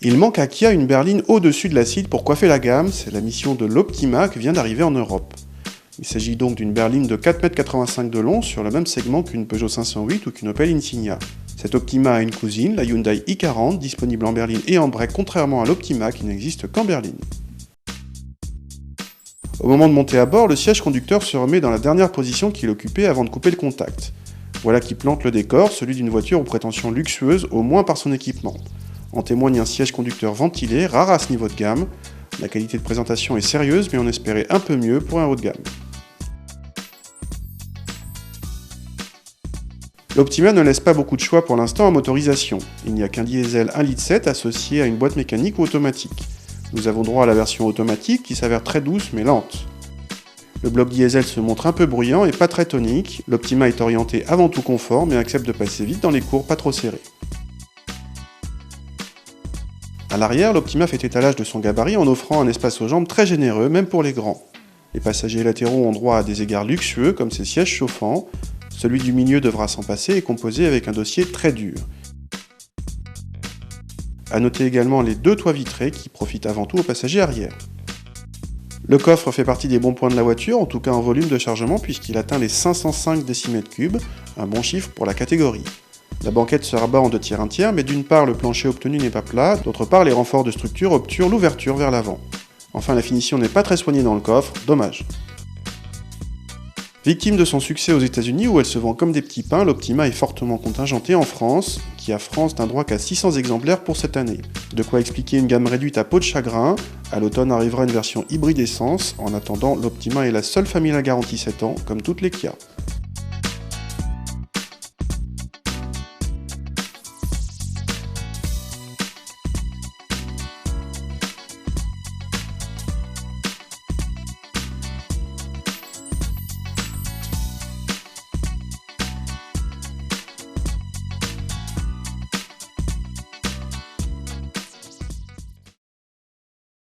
Il manque à Kia une berline au-dessus de l'acide pour coiffer la gamme, c'est la mission de l'Optima qui vient d'arriver en Europe. Il s'agit donc d'une berline de 4,85 m de long sur le même segment qu'une Peugeot 508 ou qu'une Opel Insignia. Cette Optima a une cousine, la Hyundai i40, disponible en berline et en break contrairement à l'Optima qui n'existe qu'en berline. Au moment de monter à bord, le siège conducteur se remet dans la dernière position qu'il occupait avant de couper le contact. Voilà qui plante le décor, celui d'une voiture aux prétentions luxueuses au moins par son équipement. En témoigne un siège conducteur ventilé, rare à ce niveau de gamme. La qualité de présentation est sérieuse, mais on espérait un peu mieux pour un haut de gamme. L'Optima ne laisse pas beaucoup de choix pour l'instant en motorisation. Il n'y a qu'un diesel 1,7 litre associé à une boîte mécanique ou automatique. Nous avons droit à la version automatique qui s'avère très douce mais lente. Le bloc diesel se montre un peu bruyant et pas très tonique. L'Optima est orienté avant tout confort mais accepte de passer vite dans les cours pas trop serrés. À l'arrière, l'Optima fait étalage de son gabarit en offrant un espace aux jambes très généreux, même pour les grands. Les passagers latéraux ont droit à des égards luxueux comme ces sièges chauffants. Celui du milieu devra s'en passer et est composé avec un dossier très dur. A noter également les deux toits vitrés qui profitent avant tout aux passagers arrière. Le coffre fait partie des bons points de la voiture, en tout cas en volume de chargement puisqu'il atteint les 505 décimètres-cubes, un bon chiffre pour la catégorie. La banquette se rabat en 2 tiers 1 tiers, mais d'une part le plancher obtenu n'est pas plat, d'autre part les renforts de structure obturent l'ouverture vers l'avant. Enfin la finition n'est pas très soignée dans le coffre, dommage. Victime de son succès aux États-Unis où elle se vend comme des petits pains, l'Optima est fortement contingentée en France, qui a France n'a droit qu'à 600 exemplaires pour cette année. De quoi expliquer une gamme réduite à peau de chagrin. À l'automne arrivera une version hybride essence, en attendant l'Optima est la seule famille à garantie 7 ans, comme toutes les Kia.